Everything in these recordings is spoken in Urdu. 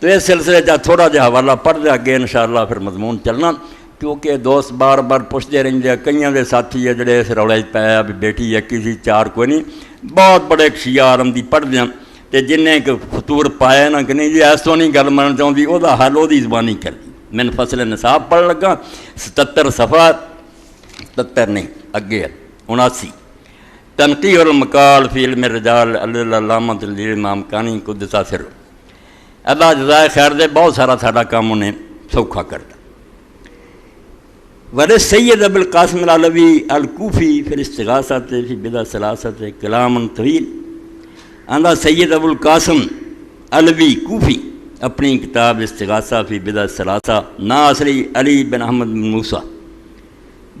تو اس سلسلے جا تھوڑا جہا حوالہ پڑھ دیا اگے انشاءاللہ پھر مضمون چلنا، کیونکہ دوست بار بار پوچھتے رہتے ہیں، کئیاں دے ساتھی ہے جڑے اس رولے پایا بھی بیٹی یکی سی چار کوئی نہیں، بہت بڑے شیعہ عالم دی پڑھ دیا تے جنہیں کہ فطور پایا نا کہ نہیں جی ایس تو نہیں گل من چاہتی وہ حل وہ زبانی کر دی۔ میں فصل نصاب پڑھ لگا 77 صفحہ 77 نہیں اگے 79 تنقیح المقال فی علم الرجال علامہ امام کانی قدس سر، اللہ جزائے خیر دے، بہت سارا ساڈا کام انہیں سوکھا کرتا۔ ور سید ابو القاسم العلوی الکوفی فی الاستغاثۃ فی بدع ثلاثۃ کلام طویل، آندا سید ابو القاسم علوی کوفی اپنی کتاب استغاثہ فی بدع ثلاثہ نا اصلی علی بن احمد بن موسیٰ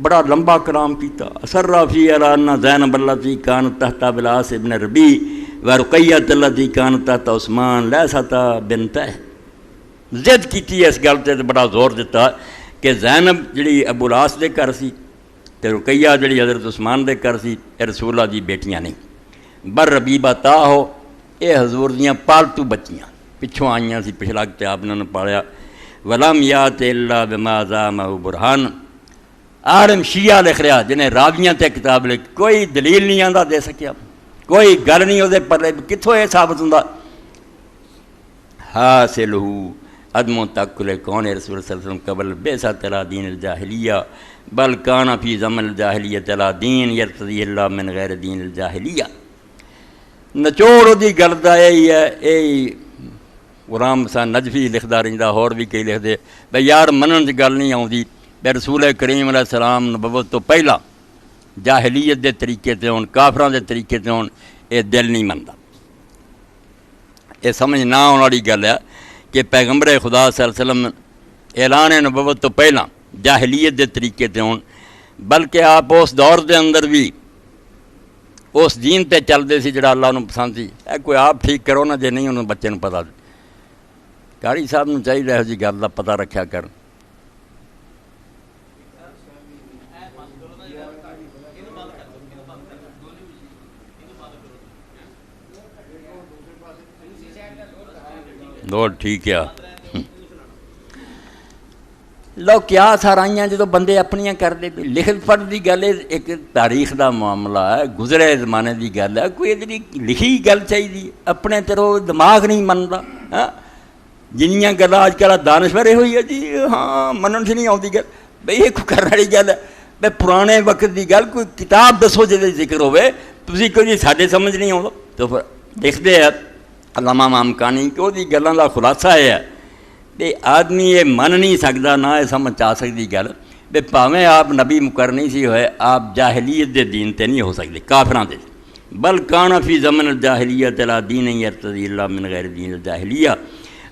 بڑا لمبا کلام کیتا۔ اثر فی علی ان زینب التی کانت تحت بلاس ابن ربیع و رقیۃ التی کانت تحت عثمان لیست بنتہ، ضد کیتی اس گل تے بڑا زور دیتا کہ زینب جڑی ابو العاص دے گھر سی تے رقیہ جڑی حضرت عثمان دے گھر سی اے رسول اللہ دی بیٹیاں نہیں، بر ربیبہ تا ہو اے حضور دیاں پالتو بچیاں پچھوں آئیاں سی، پچھلا تے آپ نے پالیا۔ ولم یات الا بما زعمہ برہان، عالم شیعہ لکھ رہا جنہیں راویاں تے کتاب لکھ، کوئی دلیل نہیں آندا دے سکیا، کوئی گل نہیں وہ پلے کتوں یہ ثابت ہوں۔ حاصل عدم تأکل کون رسول صلی اللہ علیہ وسلم قبل بعثت علی دین الجاہلیہ بل کان فی زمن الجاہلیۃ علی دین یرتضی اللہ من غیر دین الجاہلیہ۔ نچوڑ دی گل دا یہی ہے، یہی غلام حسین نجفی لکھدا رہندا، اور بھی کئی لکھدے بھئی یار منن دی گل نہیں آؤندی بے رسول کریم علیہ السلام نبوت تو پہلا جاہلیت دے طریقے تے ہون، کافراں دے طریقے تے ہون، یہ دل نہیں مندا۔ یہ سمجھ نہ آنے والی گل ہے کہ پیغمبر خدا صلی اللہ علیہ وسلم اعلان نبوت تو پہلا جاہلیت دے طریقے تے ہون، بلکہ آپ اس دور دے اندر بھی اس دین تے چلدے سی جڑا اللہ نو پسند سی۔ اے کوئی آپ ٹھیک کرو نا جے نہیں انہوں بچے نو پتا، قاری صاحب نو چاہیے یہو جی گل دا پتہ رکھیا کر۔ دو ٹھیک ہے لو کیا سارائیاں جدو بندے اپنیاں کرتے پہ لکھت پڑھ دی گل ہے، ایک تاریخ دا معاملہ ہے، گزرے زمانے دی گل ہے، کوئی جی لکھی گل چاہیے، اپنے تیرو دماغ نہیں منتا۔ جنیاں گلاں اج کل دانشور یہ ہوئی ہے جی ہاں منن سے نہیں آتی گل، بھئی یہ کوئی کرنے والی گل ہے، بھئی پرانے وقت دی گل کوئی کتاب دسو جے ذکر ہوئے، تسی کوئی جی ساڈے سمجھ نہیں آتا۔ تو پھر دیکھتے ہیں علامہ امام کانی کہ وہ گلاں دا خلاصہ یہ ہے کہ آدمی یہ من نہیں سکتا نہ یہ سمجھ آ سکتی گل بے پاویں آپ نبی مقرر نہیں سی ہوئے، آپ جاہلیت دے دین تے نہیں ہو سکتے، کافراں دے، بل کان فی زمن الجاہلیت لا دین یرتضی اللہ من غیر دین الجاہلیہ،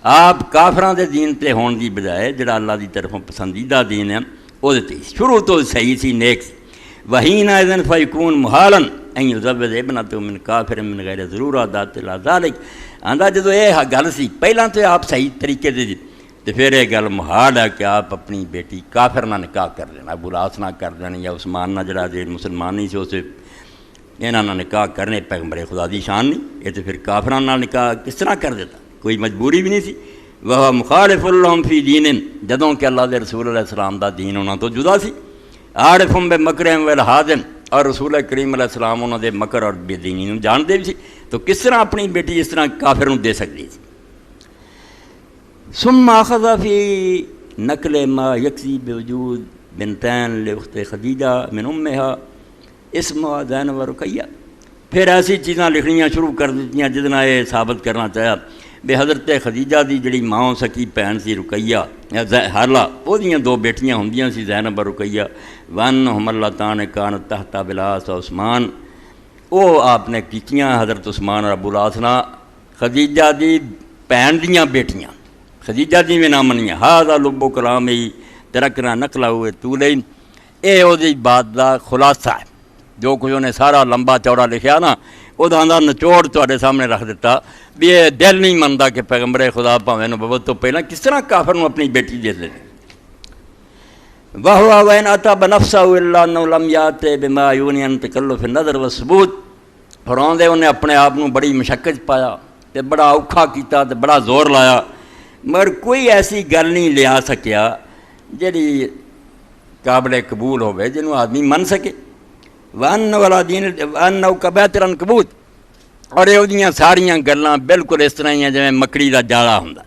آپ کافراں دے دین تے ہون دی بجائے جڑا اللہ دی طرفوں پسندیدہ دین ہے وہ تے شروع تو صحیح سی، نیک سی۔ وحین اذن فیکون محالا ان یزوج ابنۃ من کافر من غیر ضرورہ ذات لا ذالک، آندا جدو یہ گل سی پہلاں تو آپ صحیح طریقے دے تو پھر یہ گل محال ہے کہ آپ اپنی بیٹی کافر نہ نکاح کر دینا، ابو العاص نہ کر دینا، یا عثمان نہ جڑا جی مسلمان نہیں سی اسے یہاں نہ نکاح کرنے، پیغمبر خدا دی شان نہیں، یہ تو پھر کافران نہ نکاح کس طرح کر دیتا، کوئی مجبوری بھی نہیں سی۔ وہ مخالف اللہم فی دین، جدوں کہ اللہ دے رسول علیہ السلام دا دین انہوں تو جدا سی، عارفم بے مکرہم والحادم، اور رسول کریم علیہ السلام انہوں دے مکر اور بے دینی نوں جان دے بھی سی، تو کس طرح اپنی بیٹی اس طرح کافر نوں دے سکتی سی۔ ثم اخذ فی نقل ما یکسی بوجود بنتین لاخت خدیجہ من امہا اسمها زینب و رقیہ، پھر ایسی چیزاں لکھنیاں شروع کر دیتیاں جدنا یہ ثابت کرنا چاہیا بے حضرت خدیجہ دی جڑی ماں سکی بہن سی رقیہ حالہ، وہ دیاں دو بیٹیاں ہوندیاں سی زینب و رقیہ، وانہم اللتان کانت تحت بلاس عثمان، وہ آپ نے کیتیاں حضرت عثمان اور ابو العاص نہ خدیجہ دی بہن دیاں بیٹیاں، خدیجہ دی میں نہ منیاں، ہاذا لب و کلام ہی ترکنا نقلہ ہوئے طولے، اے او دی بات دا خلاصہ ہے، جو کچھ انہیں سارا لمبا چوڑا لکھیا نا وہ دا نچوڑ تواڈے سامنے رکھ دیتا بھی یہ دل نہیں منتا کہ پیغمبر خدا پاویں نبوت تو پہلا کس طرح کافر نوں اپنی بیٹی دے دے۔ وَهُوَ وَإِنْ أَتَى بِنَفْسِهُ إِلَّا أَنَّهُ لَمْ يَأْتِ بِمَا يُغْنِي عَنْ تَكَلُّفِ النَّظَرِ وَالثُّبُوتِ، فرماندے انہیں اپنے آپ نوں بڑی مشقت پایا تے بڑا اوکھا کیتا تے بڑا زور لایا مگر کوئی ایسی گل نہیں لیا سکیا جڑی قابل قبول ہوئے جنہوں آدمی من سکے وَأَنَّ وَلَا دِينَ وَأَنَّهُ كَبَائِرٌ الْعُنْكَبُوتِ اور یہ ساریاں گلاں بالکل اس طرح ہی جویں مکڑی دا جاڑا ہوندا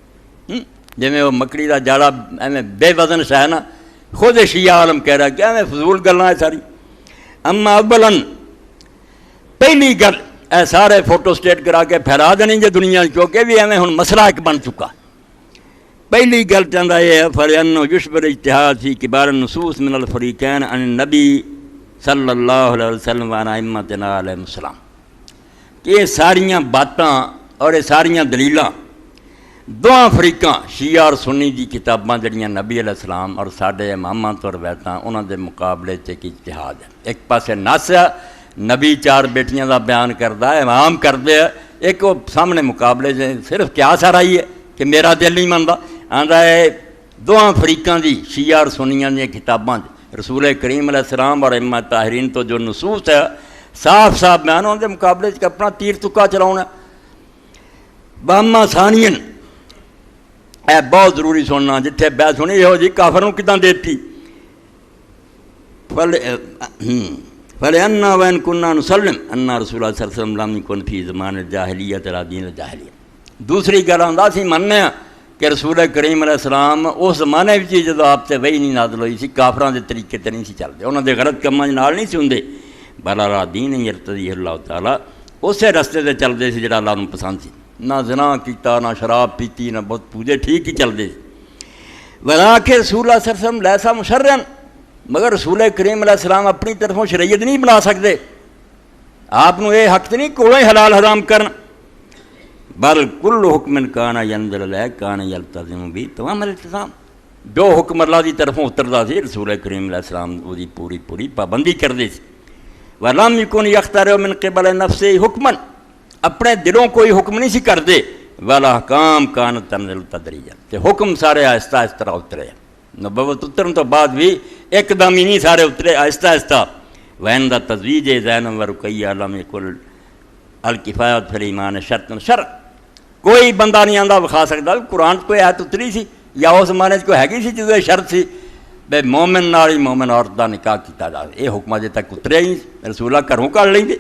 جویں وہ مکڑی دا جاڑا ایویں بے وزن شے نا خود شیعہ عالم کہہ رہا کہ ایویں فضول گلاں ہے ساری اما اولن پہلی گل اے سارے فوٹو سٹیٹ کرا کے پھیلا دینی جے دنیا کیونکہ بھی ایویں ہن مسئلہ ایک بن چکا پہلی گل چاہتا یہ ہے فَلِأَنَّهُ يُشْبِرُ اجتہاد فی کبار النصوص من الفریقین عن النبی صلی اللہ علیہ وسلم وعن ائمتنا علیہم السلام کہ یہ ساریاں باتاں اور یہ ساریاں دلیلاں دواں فریقاں شیعہ اور سنی دی کتاباں جڑیاں نبی علیہ السلام اور ساڈے اماماں تو روایتاں انہاں دے مقابلے چ ایک اجتہاد ہے ایک پاسے نص ہے نبی چار بیٹیاں دا بیان کردا ہے امام کردے ہے ایک وہ سامنے مقابلے سے صرف قیاس آ رہی ہے کہ میرا دل نہیں مندا آندا ہے دواں فریقاں دی شیعہ اور سنیاں دی کتاباں رسول کریم علیہ السلام اور ائمہ طاہرین تو جو نصوص ہے صاف صاف بیان ہونے کے مقابلے سے اپنا تیر تکا چلاؤنا باما ثانین اے بہت ضروری سننا جتھے بحث ہونی یہ ہو جی کافروں کتنا دیتی فَلِأَنَّا وَإِن كُنَّا نُسَلِّمْ أَنَّا رسول اللہ صلی اللہ علیہ وسلم لم يكن فی زمان الجاہلیت علی دین الجاہلیت دوسری گل آندا سی مننے کہ رسول کریم علیہ السلام اس زمانے بھی جدو آپ سے وہی نہیں نازل ہوئی سی کافراں دے طریقے تے نہیں سی چلدے انہاں دے غلط کماں نال نہیں سی ہوندے بل علی دین یرتضی اللہ تعالیٰ اسے رستے تے چلدے سی جڑا اللہ نوں پسند سی نہ زنا کیتا نہ شراب پیتی نہ بت پوجے ٹھیک ہی چلدے سی ولاکہ رسول اللہ صلی اللہ علیہ وسلم لیسا مشرعن مگر رسول کریم علیہ السلام اپنی طرفوں شریعت نہیں بنا سکتے آپ نو یہ حق نہیں کولوں ہی حلال حرام کرن بل کل حکم کان ینزل علیہ کان یلتزم بھی تمام التزام جو حکم اللہ دی طرفوں اتردا سی رسول کریم علیہ السلام وہ دی پوری پابندی کردے سی وَلَمْ يَكُنْ يَخْتَرِعُ مِنْ قِبَلِ نَفْسِهِ حُکْمًا اپنے دلوں کوئی حکم نہیں سی کردے وَالْأَحْكَامُ كَانَتْ تَنزِلُ تَدْرِيجًا تے حکم سارے آہستہ آہستہ اترے نبوت اترن تو بعد بھی ایک دم ہی نہیں سارے اترے آہستہ آہستہ وَعِنْدَ تَزْوِيجِ زَيْنَبَ وَرُقَيَّةَ لَمْ يَكُنْ الْكِفَايَةُ فِي الْإِيمَانِ شَرْطٌ شَرْعٌ کوئی بندہ نہیں آندا وکھا سکتا قرآن کوئی آیت اتری سی یا اس زمانے کوئی ہے سی جدو شرط سی بے مومن نال مومن عورت دا نکاح کیتا جائے یہ حکم اجے تک اتریا ہی رسول اللہ گھروں کر لیں گے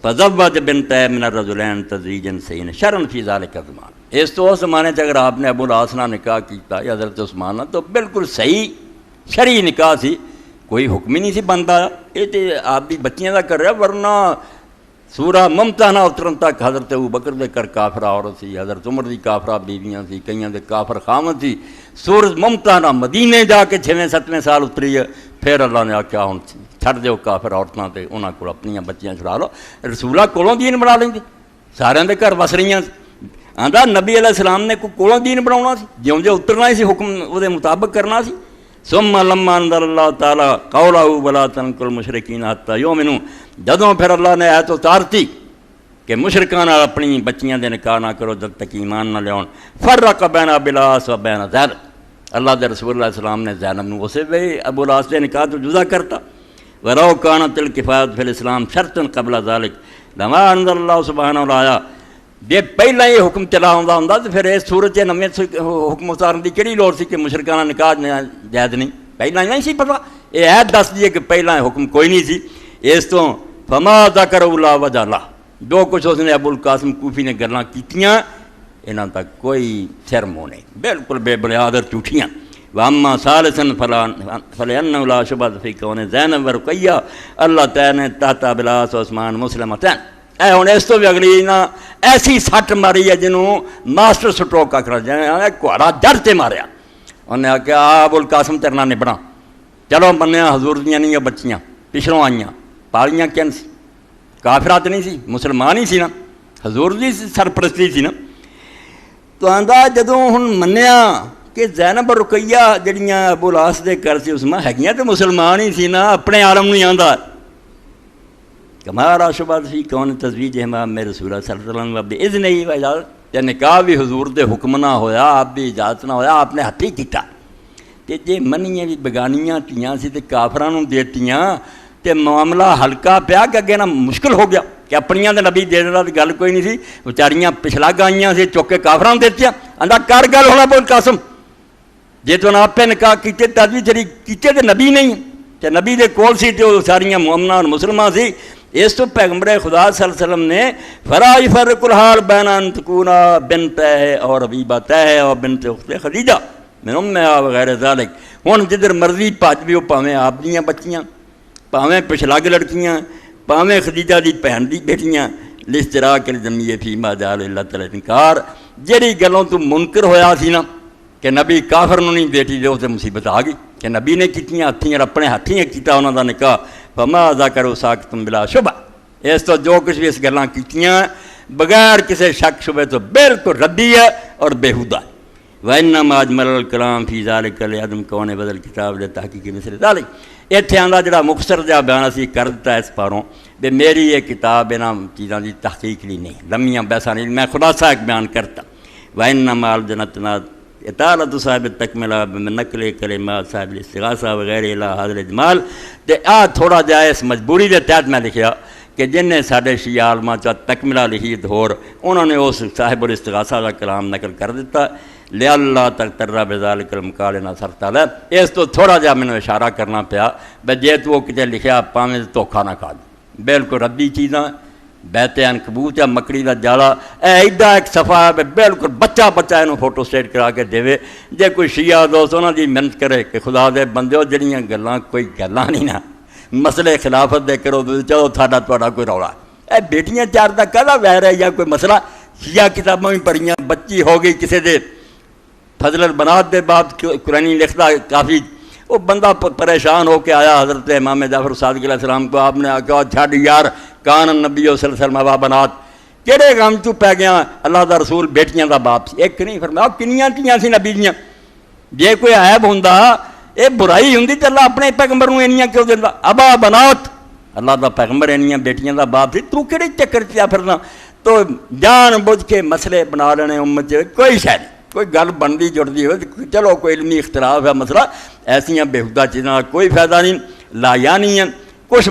فزوج بنتہ من الرجلین تزویجا صحیحا شرعا فی ذلک الزمان اس تو اس زمانے سے اگر آپ نے ابو العاص نال نکاح کیتا یا حضرت عثمان تو بالکل صحیح شرعی نکاح سی کوئی حکم ہی نہیں سی بنتا یہ تو آپ دی بچیاں دا کر رہا ورنہ سورہ ممتحنہ اترن تک حضرت ابوبکر دے کر کافرہ عورت سی حضرت عمر دی کافرہ بیویاں سی کئیاں دے کافر خامد سی سورہ ممتحنہ مدینے جا کے 6ویں 7ویں سال اتری ہے پھر اللہ نے آکھیا ہن چھڈ دیو کافر عورتاں تے انہاں کول اپنیاں بچیاں چھڑا لو رسولہ کولوں دین بنا لیں گے سارے دے گھر وس رہیاں آندا نبی علیہ السلام نے کوئی کولوں دین بناونا سی جیوں جے اترنا سی حکم او دے مطابق کرنا سی ثم لما انزل اللہ تعالی قولہ ولا تنکحوا المشرکین حتی یؤمنوا جدوں پھر اللہ نے آیت اتارتی کہ مشرکان اپنی بچیاں دے نکاح نہ کرو جب تک ایمان نہ لیاؤن فرق بین ابی العاص و بین زینب اللہ دے رسول اللہ علیہ السلام نے زینب نو اسے بھی ابو العاص دے نکاح تو جدا کرتا ولو کانت الکفایۃ فی الاسلام شرطا قبل ذلک لما انزل اللہ سبحانہ وتعالی جے پہلا یہ حکم چلا ہوندا تو پھر اس صورت نویں حکم اتارن دی کیڑی لوڑ سی کہ مشرکانہ نکاح جائز نہیں پہلا نہیں سی پتہ یہ عہد دس دیے کہ پہلا حکم کوئی نہیں سی اس تو فما ذکر اللہ وجہ اللہ جو کچھ اس نے ابو القاسم کوفی نے گلاں کیتیاں انہاں تک کوئی سر منہ نہیں بالکل بے بنیاد اور جھوٹیاں واما ثالثا فلأنه لا شبهة في كون زینب ورقیہ اللہ تعالی نے تحت ابی العاص و عثمان مسلمتین اے ہن اس تو بھی اگلی نا ایسی سٹ ماری ہے جنوں ماسٹر سٹروک آکھنا جائے کوڑا جڑ تے ماریا انہیں آکھیا ابو القاسم تیرے نال نبڑا چلو منیا حضور دیاں نہیں بچیاں پچھڑوں آئیاں پالیاں کین سی کافرات نہیں سی مسلمان ہی سی نا حضور دی سرپرستی سی نا تو آندا جدوں ہن منیا کہ زینب اور رقیہ جڑیاں ابو العاص دے گھر سی اس میں ہیگیاں تو مسلمان ہی سی نا اپنے عالم نہیں آندا کما لا شبہۃ فی کون تزویجہما من رسول اللہ صلی اللہ علیہ وسلم بإذنہ و اجازت تے نکاح بھی حضور دے حکم نہ ہویا آپ بھی اجازت نہ ہویا آپ نے ہتھی کیتا تے جے منیاں بھی بگانیاں تیاں سی تے کافراں نوں دیتیاں تے معاملہ ہلکا پیا کہ اگے نہ مشکل ہو گیا کہ اپنیاں دے نبی دینے والی گل کوئی نہیں سی بیچاریاں پچھلا گائیاں سی چوک کے کافراں دیتیاں آندا کر گل ہونا بول قاسم جے تو آپ پہ نکاح کیتے تدوی تیری کیتے تے نبی نہیں تے نبی دے کول سی تے وہ ساریاں مومنہ اور مسلمان سی. اس تو پیغمبر خدا صلی اللہ علیہ وسلم نے فلا یفرق الحال بین ان تکون بنت اور حبیبہ اور بنت اخت خدیجہ من امہا وغیر ذالک. ہن جدھر مرضی بھج بھی پاویں آپ دیاں بچیاں پاویں پچھلاگ لڑکیاں پاویں خدیجہ دی بہن دی بیٹیاں لاشتراک الجمیع فیما جعل اللہ تعالی انکار. جہڑی گلوں تو منکر ہویا سی نا کہ نبی کافر نوں نہیں بیٹی دے تے مصیبت آ گئی کہ نبی نے کیتیاں ہتھیاں اپنے ہاتھیں کیتا انہاں دا نکاح فما ذکروا ساکتم بلا شبہ. اس تو جو کچھ بھی اس گلاں کیتیاں بغیر کسی شک شبے تو بالکل ردی ہے اور بیہودہ. وَإِنَّمَا أَجْمَلَ الْكَلَامِ فِي ذَلِكَ لِعَدَمِ كَوْنِ بَدْلِ الْكِتَابِ لِتَحْقِيقِ مِثْلِ ذَلِكَ. اتنے آندا جڑا مختصر جہا بیان اسی کر دیتا ہے اس پاروں بے میری یہ کتاب انہاں چیزاں دی تحقیق لی نہیں لمیاں بیسا نہیں میں خلاصہ ایک بیان کرتا. وَإِنَّمَا الْجَنَّةُ اطالۃ صاحب التکملہ بنقل کلمات صاحب الاستغاثہ وغیرہ الی ھذا الاجمال. تے تھوڑا جا اس مجبوری دے تحت میں لکھیا کہ جن نے ساڈے شیعہ عالماں چا تکملہ لکھی دھور انہوں نے اس صاحب الاستغاثہ کا کلام نقل کر دیتا لِأَلَّا تَغْتَرَّ بِذَلِكَ الْمَقَالِ نَصَرَ تعالیٰ. اس تو تھوڑا جا میں نے اشارہ کرنا پیا بے جے تو وہ کتے لکھیا پاویں دھوکھا نہ کھا دے بالکل ردی چیزاں بیت عنکبوت یا مکڑی دا جالا ایڈا ایک صفحہ ہے بالکل بچہ بچہ انہوں فوٹو سٹیٹ کرا کے دے. جے کوئی شیعہ دوست انہوں دی محنت کرے کہ خدا دے بندے جڑیاں گلاں کوئی گلاں نہیں نا مسئلے خلافت دے کرو چلو تھاڈا تہاڈا کوئی رولا اے بیٹیاں چار دا کہدا ویر ہے یا کوئی مسئلہ. شیعہ کتاباں بھی پڑھیاں بچی ہو گئی کسی دے فضل البنات دے بعد قرآن لکھتا کافی وہ بندہ پریشان ہو کے آیا حضرت امام جعفر صادق علیہ السلام کو. آپ نے کہا چھڈ یار کان النبی صلی اللہ علیہ وسلم وا بنات کہڑے غم تو پی گیا اللہ دا رسول بیٹیاں دا باپ سی ایک نہیں فرمایا کنیاں تیاں سی نبی دیاں جے کوئی عیب ہوندا اے برائی ہوندی تے اللہ اپنے پیغمبر نوں اینیاں کیوں دیندا ابا بنات اللہ دا پیغمبر اینیاں بیٹیاں دا باپ سی تو کہڑے چکر چیا پھرنا. تو جان بوجھ کے مسئلے بنا لینے امت کوئی شے نہیں کوئی گل بنتی جڑتی ہو چلو کوئی علمی اختلاف ہے مسئلہ ایسیاں بےہودہ چیزاں کوئی فائدہ نہیں لایا نہیں ہے کچھ